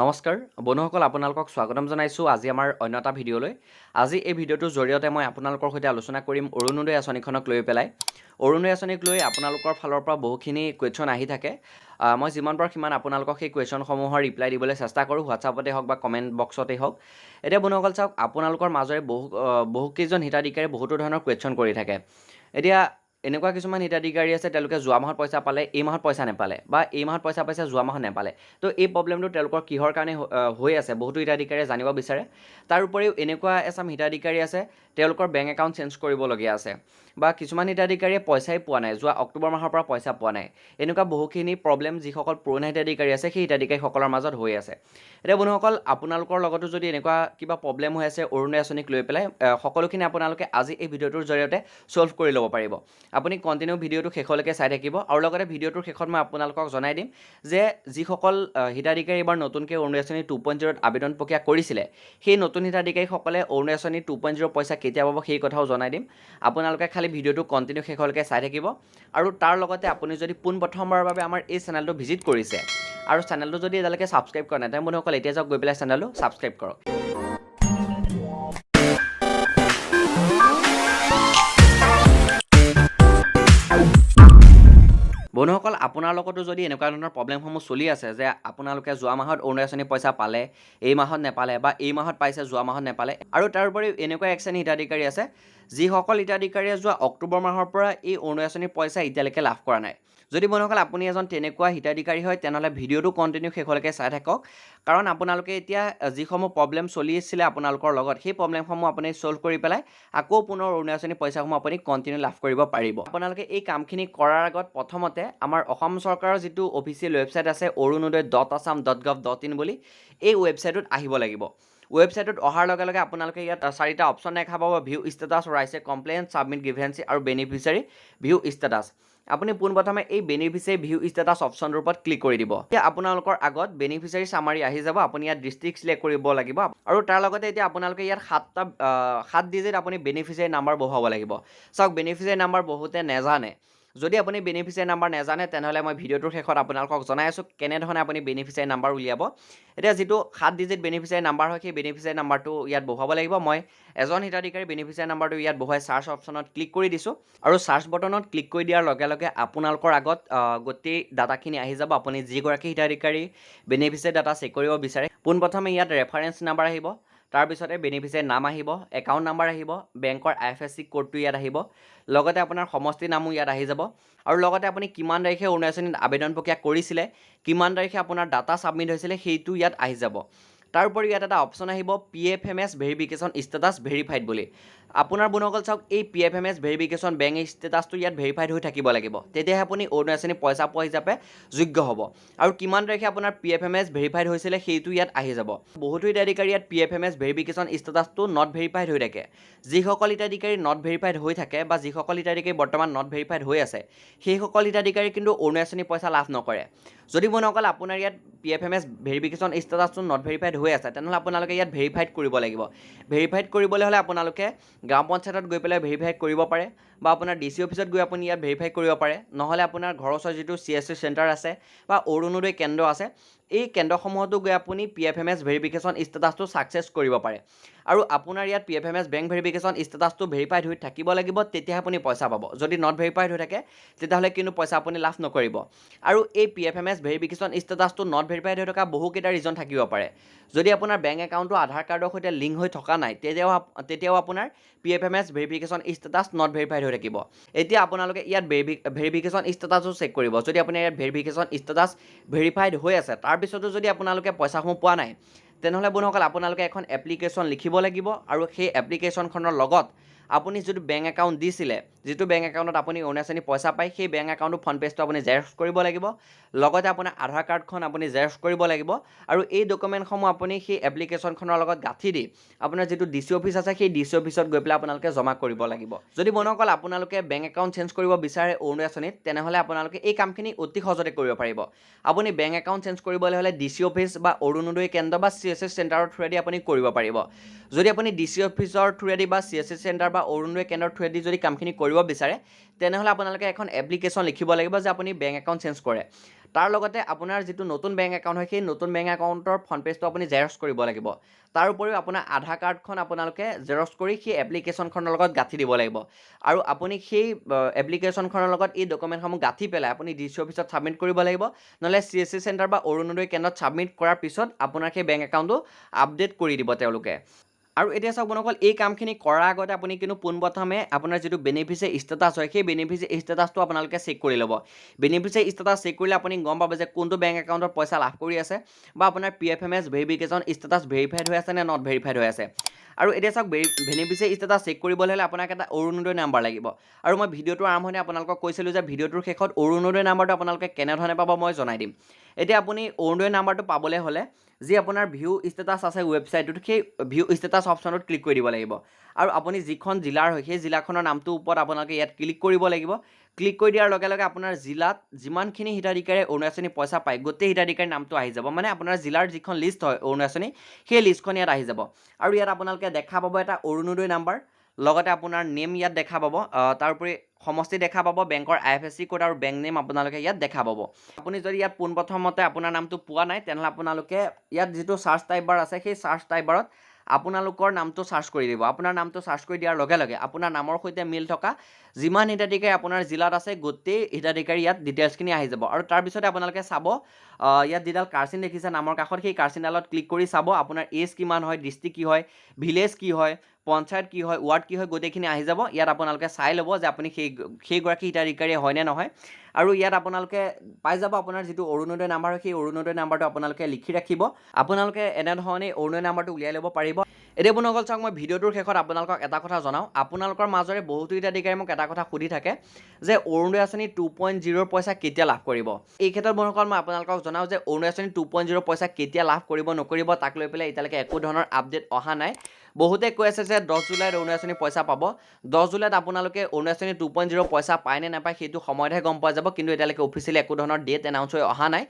নমস্কাৰ বন্ধুসকল আপোনালোকক স্বাগতম জনাইছো আজি আমাৰ অন্য এটা ভিডিঅ'লৈ আজি এই ভিডিঅ'টোৰ জৰিয়তে মই আপোনালোকৰ সৈতে আলোচনা কৰিম অৰুণোদয় আঁচনিখনক লৈ পেলাই অৰুণোদয় আঁচনিক লৈ আপোনালোকৰ ফালৰ পৰা বহুখিনি কুৱেশ্যন আহি থাকে মই যিমান পাৰোঁ সিমান আপোনালোকক সেই কুৱেশ্যনসমূহৰ ৰিপ্লাই দিবলৈ চেষ্টা কৰোঁ হোৱাটছআপতে হওক বা কমেণ্ট বক্সতেই হওক এতিয়া বন্ধুসকল চাওক আপোনালোকৰ মাজৰে বহুকেইজন হিতাধিকাৰীয়ে বহুতো ধৰণৰ কুৱেশ্যন কৰি থাকে এতিয়া এনেকুৱা কিছুমান হিতাধিকাৰী আছে তেওঁলোকে যোৱা মাহত পইচা পালে এই মাহত পইচা নেপালে বা এই মাহত পইচা পাইছে যোৱা মাহত নেপালে তো এই প্ৰব্লেমটো তেওঁলোকৰ কিহৰ কাৰণে হৈ আছে বহুতো হিতাধিকাৰীয়ে জানিব বিচাৰে তাৰ উপৰিও এনেকুৱা এচাম হিতাধিকাৰী আছে তেওঁলোকৰ বেংক একাউণ্ট চেঞ্জ কৰিবলগীয়া আছে বা কিছুমান হিতাধিকাৰীয়ে পইচাই পোৱা নাই যোৱা অক্টোবৰ মাহৰ পৰা পইচা পোৱা নাই এনেকুৱা বহুখিনি প্ৰব্লেম যিসকল পুৰণা হিতাধিকাৰী আছে সেই হিতাধিকাৰীসকলৰ মাজত হৈ আছে এতিয়া বন্ধুসকল আপোনালোকৰ লগতো যদি এনেকুৱা কিবা প্ৰব্লেম হৈ আছে অৰুণোদয় আঁচনিক লৈ পেলাই সকলোখিনি আপোনালোকে আজি এই ভিডিঅ'টোৰ জৰিয়তে ছল্ভ কৰি ল'ব পাৰিব আপুনি কণ্টিনিউ ভিডিঅ'টো শেষলৈকে চাই থাকিব আৰু লগতে ভিডিঅ'টোৰ শেষত মই আপোনালোকক জনাই দিম যে যিসকল হিতাধিকাৰী এবাৰ নতুনকৈ অৰুণোদয় আঁচনি 2.0ত আবেদন প্ৰক্ৰিয়া কৰিছিলে সেই নতুন হিতাধিকাৰীসকলে অৰুণোদয় আঁচনি 2.0 পইচা কেতিয়া পাব সেই কথাও জনাই দিম আপোনালোকে খালি ভিডিঅ'টো কণ্টিনিউ শেষলৈকে চাই থাকিব আৰু তাৰ লগতে আপুনি যদি পোনপ্ৰথমবাৰৰ বাবে আমাৰ এই চেনেলটো ভিজিট কৰিছে আৰু চেনেলটো যদি এতিয়ালৈকে ছাবস্ক্ৰাইব কৰা নাই তেনে বন্ধুসকল এতিয়া যাওক গৈ পেলাই চেনেলটো ছাবস্ক্ৰাইব কৰক বন্ধুসকল আপোনাৰ লগতো যদি এনেকুৱা ধৰণৰ প্ৰব্লেমসমূহ চলি আছে যে আপোনালোকে যোৱা মাহত অৰুণোদয় আঁচনি পইচা পালে এই মাহত নেপালে বা এই মাহত পাইছে যোৱা মাহত নেপালে আৰু তাৰ উপৰিও এনেকুৱা এক শ্ৰেণীৰ হিতাধিকাৰী আছে যিসকল হিতাধিকাৰীয়ে যোৱা অক্টোবৰ মাহৰ পৰা এই অৰুণোদয় আঁচনিৰ পইচা এতিয়ালৈকে লাভ কৰা নাই যদি বন্ধুসকল আপুনি এজন তেনেকুৱা হিতাধিকাৰী হয় তেনেহ'লে ভিডিঅ'টো কণ্টিনিউ শেষলৈকে চাই থাকক কাৰণ আপোনালোকে এতিয়া যিসমূহ প্ৰব্লেম চলি আছিলে আপোনালোকৰ লগত সেই প্ৰব্লেমসমূহ আপুনি ছল্ভ কৰি পেলাই আকৌ পুনৰ অৰুণোদয় আঁচনিৰ পইচাসমূহ আপুনি কণ্টিনিউ লাভ কৰিব পাৰিব আপোনালোকে এই কামখিনি কৰাৰ আগত প্ৰথমতে আমাৰ অসম চৰকাৰৰ যিটো অফিচিয়েল ৱেবছাইট আছে orunodoi.assam.gov.in বুলি এই ৱেবছাইটত আহিব লাগিব ৱেবছাইটত অহাৰ লগে লগে আপোনালোকে ইয়াত চাৰিটা অপশ্যন দেখা পাব ভিউ ষ্টেটাছ ৰাইজ এ কমপ্লেইন ছাবমিট গ্ৰিভেন্সি আৰু বেনিফিচিয়াৰী ভিউ ষ্টেটাছ আপুনি পোনপ্ৰথমে এই বেনিফিচিয়াৰী ভিউ ষ্টেটাছ অপশ্যনটোৰ ওপৰত ক্লিক কৰি দিব এতিয়া আপোনালোকৰ আগত বেনিফিচিয়াৰী চামাৰি আহি যাব আপুনি ইয়াত ডিষ্ট্ৰিক্ট চিলেক্ট কৰিব লাগিব আৰু তাৰ লগতে এতিয়া আপোনালোকে ইয়াত 7 ডিজিট আপুনি বেনিফিচিয়াৰী নাম্বাৰ বহুৱাব লাগিব চাওক বেনিফিচিয়াৰী নাম্বাৰ বহুতে নেজানে যদি আপুনি বেনিফিচিয়াৰী নাম্বাৰ নেজানে তেনেহ'লে মই ভিডিঅ'টোৰ শেষত আপোনালোকক জনাই আছোঁ কেনেধৰণে আপুনি বেনিফিচিয়াৰী নাম্বাৰ উলিয়াব এতিয়া যিটো 7 ডিজিট বেনিফিচিয়াৰী নাম্বাৰ হয় সেই বেনিফিচিয়াৰী নাম্বাৰটো ইয়াত বহুৱাব লাগিব মই এজন হিতাধিকাৰী বেনিফিচিয়াৰী নাম্বাৰটো ইয়াত বহুৱাই চাৰ্চ অপশ্যনত ক্লিক কৰি দিছোঁ আৰু চাৰ্চ বটনত ক্লিক কৰি দিয়াৰ লগে লগে আপোনালোকৰ আগত গোটেই ডাটাখিনি আহি যাব আপুনি যিগৰাকী হিতাধিকাৰী বেনিফিচিয়াৰী ডাটা চেক কৰিব বিচাৰে পোনপ্ৰথমে ইয়াত ৰেফাৰেঞ্চ নাম্বাৰ আহিব তাৰপিছতে বেনিফিচিয়াৰী নাম আহিব একাউণ্ট নাম্বাৰ আহিব বেংকৰ IFSC কোডটো ইয়াত আহিব লগতে আপোনাৰ সমষ্টি নামো ইয়াত আহি যাব আৰু লগতে আপুনি কিমান তাৰিখে অৰুণোদয় আঁচনিত আবেদন প্ৰক্ৰিয়া কৰিছিলে কিমান তাৰিখে আপোনাৰ ডাটা ছাবমিট হৈছিলে সেইটো ইয়াত আহি যাব তাৰ উপৰি ইয়াত এটা অপশ্যন আহিব PFMS ভেৰিফিকেশ্যন ষ্টেটাছ ভেৰিফাইড বুলি আপোনাৰ বন্ধুসকল চাওক এই PFMS ভেৰিফিকেশ্যন বেংক ষ্টেটাছটো ইয়াত ভেৰিফাইড হৈ থাকিব লাগিব তেতিয়াহে আপুনি অৰুণোদয় আঁচনি পইচা পোৱা হিচাপে যোগ্য হ'ব আৰু কিমান তাৰিখে আপোনাৰ PFMS ভেৰিফাইড হৈছিলে সেইটো ইয়াত আহি যাব বহুতো হিতাধিকাৰী ইয়াত PFMS ভেৰিফিকেশ্যন ষ্টেটাছটো নট ভেৰিফাইড হৈ থাকে যিসকল হিতাধিকাৰী নট ভেৰিফাইড হৈ থাকে বা যিসকল হিতাধিকাৰী বৰ্তমান নট ভেৰিফাইড হৈ আছে সেইসকল হিতাধিকাৰী কিন্তু অৰুণোদয় আঁচনি পইচা লাভ নকৰে যদি বন্ধুসকল আপোনাৰ ইয়াত PFMS ভেৰিফিকেশ্যন ষ্টেটাছটো নট ভেৰিফাইড হৈ আছে তেনেহ'লে আপোনালোকে ইয়াত ভেৰিফাইড কৰিব লাগিব ভেৰিফাইড কৰিবলৈ হ'লে আপোনালোকে গ্ৰাম পঞ্চায়তত গৈ পেলাই ভেৰিফাই কৰিব পাৰে বা আপোনাৰ DC অফিচত গৈ আপুনি ইয়াত ভেৰিফাই কৰিব পাৰে নহ'লে আপোনাৰ ঘৰৰ ওচৰত যিটো CSC চেণ্টাৰ আছে বা অৰুণোদয় কেন্দ্ৰ আছে এই কেন্দ্ৰসমূহতো গৈ আপুনি PFMS ভেৰিফিকেশ্যন ষ্টেটাছটো ছাকচেছ কৰিব পাৰে আৰু আপোনাৰ ইয়াত PFMS বেংক ভেৰিফিকেশ্যন ষ্টেটাছটো ভেৰিফাইড হৈ থাকিব লাগিব তেতিয়াহে আপুনি পইচা পাব যদি নট ভেৰিফাইড হৈ থাকে তেতিয়াহ'লে কিন্তু পইচা আপুনি লাভ নকৰিব আৰু এই PFMS ভেৰিফিকেশ্যন ষ্টেটাছটো নট ভেৰিফাইড হৈ থকা বহুকেইটা ৰিজন থাকিব পাৰে যদি আপোনাৰ বেংক একাউণ্টটো আধাৰ কাৰ্ডৰ সৈতে লিংক হৈ থকা নাই তেতিয়াও আপোনাৰ PFMS verification status not verified হৈ থাকিব এতিয়া আপোনালোকে ইয়াত ভেৰিফিকেশ্যন ষ্টেটাছটো চেক কৰিব যদি আপোনাৰ ইয়াত ভেৰিফিকেশ্যন ষ্টেটাছ ভেৰিফাইড হৈ আছে তাৰপিছতো যদি আপোনালোকে পইচাসমূহ পোৱা নাই তেনেহ'লে বন্ধুসকল আপোনালোকে এখন এপ্লিকেশ্যন লিখিব লাগিব আৰু সেই এপ্লিকেশ্যনখনৰ লগত আপুনি যিটো বেংক একাউণ্ট দিছিলে যিটো বেংক একাউণ্টত আপুনি অৰুণোদয় আঁচনি পইচা পায় সেই বেংক একাউণ্টৰ ফ্ৰণ্ট পেজটো আপুনি জেৰক্স কৰিব লাগিব লগতে আপোনাৰ আধাৰ কাৰ্ডখন আপুনি জেৰক্স কৰিব লাগিব আৰু এই ডকুমেণ্টসমূহ আপুনি সেই এপ্লিকেশ্যনখনৰ লগত গাঁঠি দি আপোনাৰ যিটো DC অফিচ আছে সেই DC অফিচত গৈ পেলাই আপোনালোকে জমা কৰিব লাগিব যদি বন্ধুসকল আপোনালোকে বেংক একাউণ্ট চেঞ্জ কৰিব বিচাৰে অৰুণোদয় আঁচনিত তেনেহ'লে আপোনালোকে এই কামখিনি অতি সহজতে কৰিব পাৰিব আপুনি বেংক একাউণ্ট চেঞ্জ কৰিবলৈ হ'লে DC অফিচ বা অৰুণোদয় কেন্দ্ৰ বা CSC চেণ্টাৰৰ থ্ৰুৱেদি আপুনি কৰিব পাৰিব যদি আপুনি DC অফিচৰ থ্ৰুৱেদি বা CSC চেণ্টাৰ বা অৰুণোদয় কেন্দ্ৰৰ থ্ৰুৱেদি যদি কামখিনি কৰিব বিচাৰে তেনেহ'লে আপোনালোকে এখন এপ্লিকেশ্যন লিখিব লাগিব যে আপুনি বেংক একাউণ্ট চেঞ্জ কৰে তাৰ লগতে আপোনাৰ যিটো নতুন বেংক একাউণ্ট হয় সেই নতুন বেংক একাউণ্টৰ ফ্ৰণ্ট পেজটো আপুনি জেৰক্স কৰিব লাগিব। তাৰ উপৰিও আপোনাৰ আধাৰ কাৰ্ডখন আপোনালোকে জেৰক্স কৰি সেই এপ্লিকেশ্যনখনৰ লগত গাঁঠি দিব লাগিব। আৰু আপুনি সেই এপ্লিকেশ্যনখনৰ লগত এই ডকুমেণ্টসমূহ গাঁঠি পেলাই আপুনি ডি চি অফিচত ছাবমিট কৰিব লাগিব, নহ'লে CSC চেণ্টাৰ বা অৰুণোদয় কেন্দ্ৰত ছাবমিট কৰাৰ পিছত আপোনাৰ সেই বেংক একাউণ্টটো আপডেট কৰি দিব তেওঁলোকে। আৰু এতিয়া চাওক বন্ধুসকল, এই কামখিনি কৰাৰ আগতে আপুনি কিন্তু পোনপ্ৰথমে আপোনাৰ যিটো বেনিফিচিয়াৰী ষ্টেটাছ হয় সেই বেনিফিচিয়াৰী ষ্টেটাছটো আপোনালোকে চেক কৰি ল'ব। বেনিফিচিয়াৰী ষ্টেটাছ চেক কৰিলে আপুনি গম পাব যে কোনটো বেংক একাউণ্টৰ পইচা লাভ কৰি আছে, বা আপোনাৰ PFMS ভেৰিফিকেশ্যন ষ্টেটাছ ভেৰিফাইড হৈ আছে নে নট ভেৰিফাইড হৈ আছে। আৰু এতিয়া চাওক, বেনিফিচিয়াৰী ষ্টেটাছ চেক কৰিবলৈ হ'লে আপোনাক এটা অৰুণোদয় নাম্বাৰ লাগিব। আৰু মই ভিডিঅ'টোৰ আৰম্ভণি আপোনালোকক কৈছিলোঁ যে ভিডিঅ'টোৰ শেষত অৰুণোদয় নাম্বাৰটো আপোনালোকে কেনেধৰণে পাব মই জনাই দিম। এতিয়া আপুনি অৰুণোদয় নাম্বাৰটো পাবলৈ হ'লে যি আপোনাৰ ভিউ ষ্টেটাছ আছে ৱেবছাইটটোত, সেই ভিউ ষ্টেটাছ অপশ্যনত ক্লিক কৰি দিব লাগিব। আৰু আপুনি যিখন জিলাৰ হয় সেই জিলাখনৰ নামটোৰ ওপৰত আপোনালোকে ইয়াত ক্লিক কৰিব লাগিব। ক্লিক কৰি দিয়াৰ লগে লগে আপোনাৰ জিলাত যিমানখিনি হিতাধিকাৰীয়ে অৰুণোদয় আঁচনি পইচা পায় গোটেই হিতাধিকাৰীৰ নামটো আহি যাব। মানে আপোনাৰ জিলাৰ যিখন লিষ্ট হয় অৰুণোদয় আঁচনি সেই লিষ্টখন ইয়াত আহি যাব। আৰু ইয়াত আপোনালোকে দেখা পাব এটা অৰুণোদয় নাম্বাৰ, লগতে আপোনাৰ নেম ইয়াত দেখা পাব, তাৰোপৰি সমষ্টি দেখা পাব, বেংকৰ IFSC কোড আৰু বেংক নেম আপোনালোকে ইয়াত দেখা পাব। আপুনি যদি ইয়াত পোনপ্ৰথমতে আপোনাৰ নামটো পোৱা নাই তেনেহ'লে আপোনালোকে ইয়াত যিটো চাৰ্চ টাইপ বাৰ আছে সেই চাৰ্চ টাইপ বাৰত আপোনালোকৰ নামটো চাৰ্চ কৰি দিব। আপোনাৰ নামটো চাৰ্চ কৰি দিয়াৰ লগে লগে আপোনাৰ নামৰ সৈতে মিল থকা যিমান হিতাধিকাৰী আপোনাৰ জিলাত আছে গোটেই হিতাধিকাৰী ইয়াত ডিটেইলছখিনি আহি যাব। আৰু তাৰপিছতে আপোনালোকে চাব, ইয়াত যিডাল কাৰ্চিন দেখিছে নামৰ কাষত, সেই কাৰ্চিনডালত ক্লিক কৰি চাব আপোনাৰ এজ কিমান হয়, ডিষ্ট্ৰিক্ট কি হয়, ভিলেজ কি হয়, পঞ্চায়ত কি হয়, ৱাৰ্ড কি হয়, গোটেইখিনি আহি যাব। ইয়াত আপোনালোকে চাই ল'ব যে আপুনি সেইগৰাকী হিতাধিকাৰী হয়নে নহয়। আৰু ইয়াত আপোনালোকে পাই যাব আপোনাৰ যিটো অৰুণোদয় নাম্বাৰ হয় সেই অৰুণোদয় নাম্বাৰটো আপোনালোকে লিখি ৰাখিব। আপোনালোকে এনেধৰণে অৰুণোদয় নাম্বাৰটো উলিয়াই ল'ব পাৰিব। এতিয়া বন্ধুসকল চাওক, মই ভিডিঅ'টোৰ শেষত আপোনালোকক এটা কথা জনাওঁ। আপোনালোকৰ মাজৰে বহুতো হিতাধিকাৰী মোক এটা কথা সুধি থাকে যে অৰুণোদয় আঁচনি 2.0 পইচা কেতিয়া লাভ কৰিব। এই ক্ষেত্ৰত বন্ধুসকল মই আপোনালোকক জনাওঁ যে অৰুণোদয় আঁচনি 2.0 পইচা কেতিয়া লাভ কৰিব নকৰিব তাক লৈ পেলাই এতিয়ালৈকে একো ধৰণৰ আপডেট অহা নাই। বহুতে কৈ আছে যে 10 জুলাইত অৰুণোদয় আঁচনি পইচা পাব। 10 জুলাইত আপোনালোকে অৰুণোদয় আঁচনি 2.0 পইচা পায় নে নাপায় সেইটো সময়তহে গম পোৱা যাব, কিন্তু এতিয়ালৈকে অফিচিয়েলি একো ধৰণৰ ডেট এনাউন্স হৈ অহা নাই।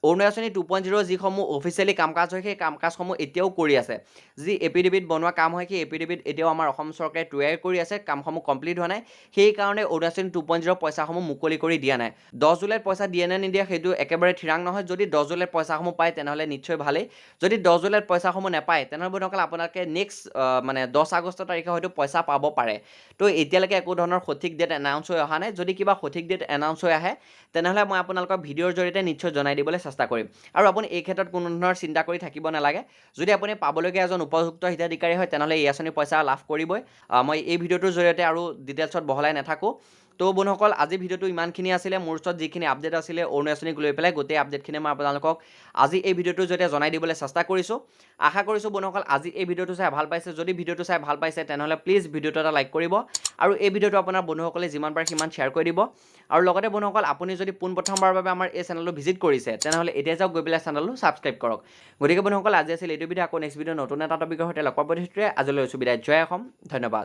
অৰুণোদয় আঁচনি 2.0 যিসমূহ অফিচিয়েলি কাম কাজ হয় সেই কাম কাজসমূহ এতিয়াও কৰি আছে। যি এপিডেভিট বনোৱা কাম হয় সেই এপিডেভিট এতিয়াও আমাৰ অসম চৰকাৰে তৈয়াৰ কৰি আছে, কামসমূহ কমপ্লিট হোৱা নাই। সেইকাৰণে অৰুণোদয় আঁচনি 2.0 পইচাসমূহ মুকলি কৰি দিয়া নাই। 10 জুলাইত পইচা দিয়ে নে নিদিয়ে সেইটো একেবাৰে থিৰাং নহয়। যদি 10 জুলাইত পইচাসমূহ পায় তেনেহ'লে নিশ্চয় ভালেই। যদি 10 জুলাইত পইচাসমূহ নাপায় তেনেহ'লে বন্ধুসকল আপোনালোকে নেক্সট মানে 10 আগষ্ট তাৰিখে হয়তো পইচা পাব পাৰে। তো এতিয়ালৈকে একো ধৰণৰ সঠিক ডেট এনাউন্স হৈ অহা নাই। যদি কিবা সঠিক ডেট এনাউন্স হৈ আহে তেনেহ'লে মই আপোনালোকক ভিডিঅ'ৰ জৰিয়তে নিশ্চয় জনাই দিবলৈ চেষ্টা কৰিম। আৰু আপুনি এই ক্ষেত্ৰত কোনো ধৰণৰ চিন্তা কৰি থাকিব নালাগে। যদি আপুনি পাবলগীয়া এজন উপযুক্ত হিতাধিকাৰী হয় তেনেহ'লে এই আঁচনিৰ পইচা লাভ কৰিবই। মই এই ভিডিঅ'টোৰ জৰিয়তে আৰু ডিটেইলছত বহলাই নাথাকোঁ। তো বন্ধুসকল আজি ভিডিঅ'টো ইমানখিনি আছিলে। মোৰ ওচৰত যিখিনি আপডেট আছিলে অৰুণোদয় আঁচনিক লৈ পেলাই গোটেই আপডেটখিনি মই আপোনালোকক আজি এই ভিডিঅ'টোৰ জৰিয়তে জনাই দিবলৈ চেষ্টা কৰিছোঁ। আশা কৰিছোঁ বন্ধুসকল আজি এই ভিডিঅ'টো চাই ভাল পাইছে। যদি ভিডিঅ'টো চাই ভাল পাইছে তেনেহ'লে প্লিজ ভিডিঅ'টো এটা লাইক কৰিব আৰু এই ভিডিঅ'টো আপোনাৰ বন্ধুসকলে যিমান পাৰে সিমান শ্বেয়াৰ কৰি দিব। আৰু লগতে বন্ধুসকল আপুনি যদি পোনপ্ৰথমবাৰৰ বাবে আমাৰ এই চেনেলটো ভিজিট কৰিছে তেনেহ'লে এতিয়া যাওক গৈ পেলাই চেনেলটো ছাবস্ক্ৰাইব কৰক। গতিকে বন্ধুসকল আজি আছিল এইটো ভিডিঅ'। আকৌ নেক্সট ভিডিঅ' নতুন এটা টপিকৰ সৈতে লগ পাব। আজিলৈ আছোঁ বিদায়। জয় অসম, ধন্যবাদ।